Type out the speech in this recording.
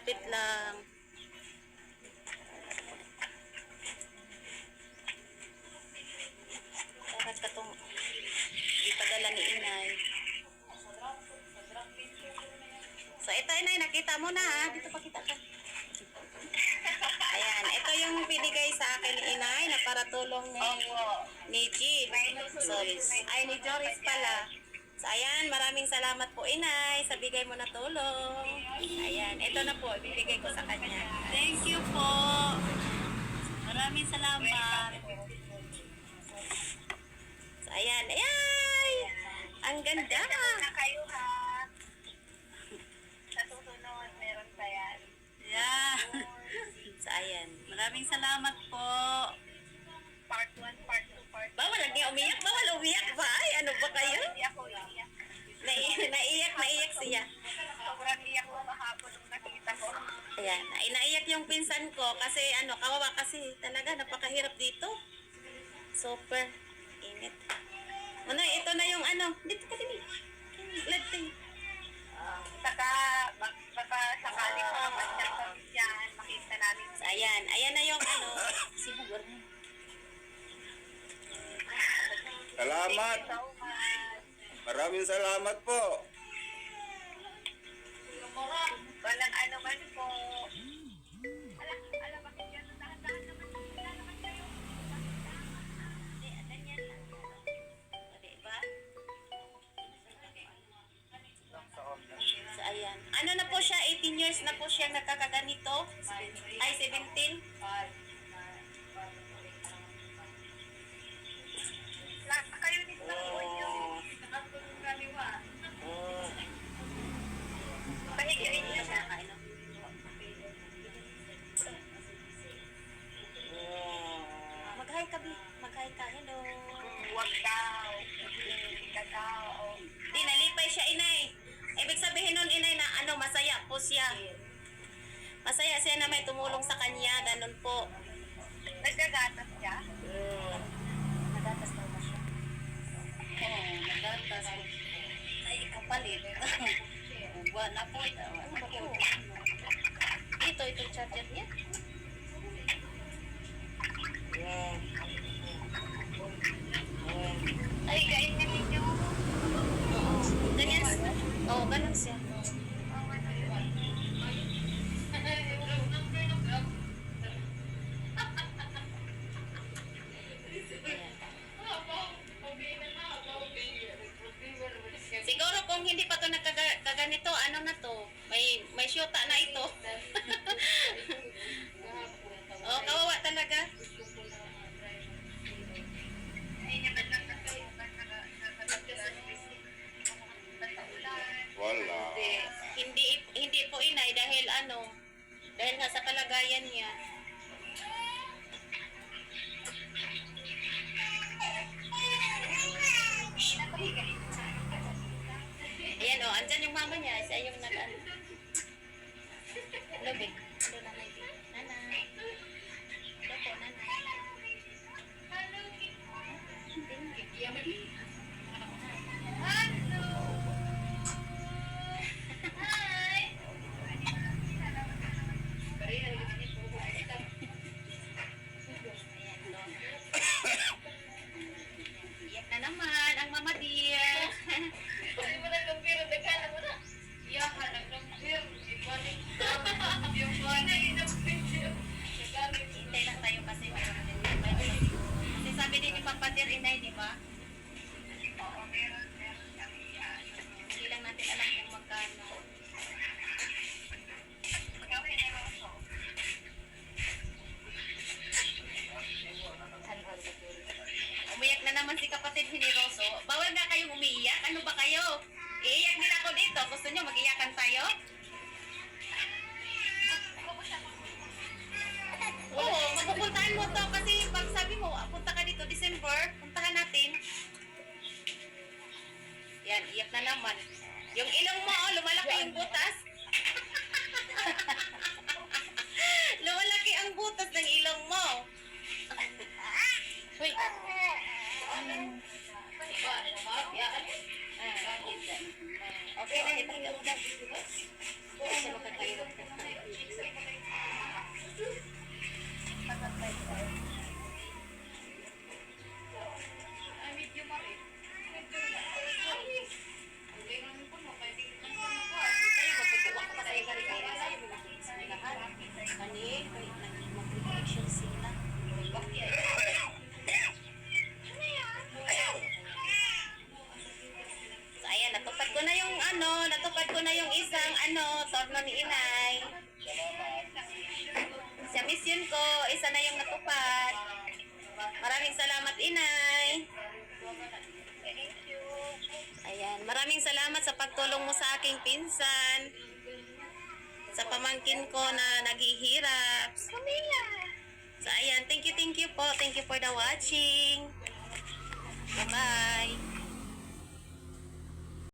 Malapit lang. Dapat ka itong ipadala ni inay. So, ito inay, nakita mo na ha. Dito pakita ka. Ayan, ito yung binigay sa akin ni inay na para tulong ni Jean. So, ay ni Joris pala. So, ayan, maraming salamat po inay sa bigay mo na tulong. Ayan, ito na po, ibibigay ko sa kanya. Thank you po. Maraming salamat. So, ayan, ay! Ang ganda. Na kayo ha. Sa susunod, meron pa yan. Yeah. So, ayan. Maraming salamat po. Part 1, part 2, part 3. Bawal lagi umiyak. Bawal umiyak ba? Ay, ano ba kayo? Hindi ako iiyak. Naiyak siya. Sobrang iyak ko kahapon nung nakita ko. Ayan. Naiyak yung pinsan ko kasi kawawa kasi talaga napakahirap dito. Super init. Ano, ito na yung dito ka din. Latte. Baka sakali pa mag-check yan, makita namin. So, ayan. Ayan na yung sibugor na. Salamat. Thank you so much. Maraming salamat po. Walang ano man po. Alam, bakit yan? Dahan-dahan naman. Wala naman kayo. Hindi, ganyan lang. Diba? So, ayan. Ano na po siya? 18 years na po siya nagkakaganito. Ay, 17. Kayo din sa audio. Pahigirin niyo siya. Mag-hi ka, Bi. Mag-hi ka. Hello. Huwag daw. Hindi daw. Di, nalipay siya, inay. Ibig sabihin nun, inay, na masaya po siya. Masaya siya na may tumulong sa kanya. Ganun po. Nagagatas siya? Nagatas daw ba siya? Oo, nagatas. Ay, kapalit. Uwa na po. Ano ba po? Ito charger niya. Ay, kainin ninyo. Ganyan. Oo, ganun siya. Siguro kung hindi pa to nagkaganito, ano na to? May syota na ito. Oh, kawawa talaga. Ay, naman lang kasi Wala. Hindi po inay dahil dahil nga sa kalagayan niya. Ayan andyan yung mama niya, siya yung nag-ano. Hello, Bek. Hello, nanay, Bek. Nanay. Hello po, nanay. Iyak na naman ang mama dear. Hindi mo na kumpiro, nagkana mo na. Iyakan, nag-kumpiro. Yung body, nag-kumpiro. Hintay lang tayo kasi kasi sabi din ni Papa Dear inay, di ba? Oo, meron kami yan. Hindi lang natin alam kung magkano. Gawin ay roso. Umiyak na naman si kapatid Hiniroso. Bawal nga kayong umiiyak. Ano ba kayo? Iiyak din ako dito. Gusto nyo mag-iyakan tayo? Oo, mapupuntahan mo to kasi pag sabi mo, punta ka dito December, puntahan natin. Yan, iyak na naman. Yung ilong mo, lumalaki yung butas. Lumalaki ang butas ng ilong mo. Uy. Okay na, ito. Kasi makakahirap ka. Ay, medyo marit. Ang ganyan po mo, pwede lang po mo. Tayo, magpapagawa ka pa sa iyo. Tayo, mag-iisa na lahat. Kani, mag-reflection sila. So, ayan, natupad ko na yung isang torno ni inay. Sa mission ko, isa na yung natupad. Maraming salamat, inay. Ayan, maraming salamat sa pagtulong mo sa aking pinsan. Sa pamangkin ko na naghihirap. So, ayan, thank you po. Thank you for the watching. Bye-bye.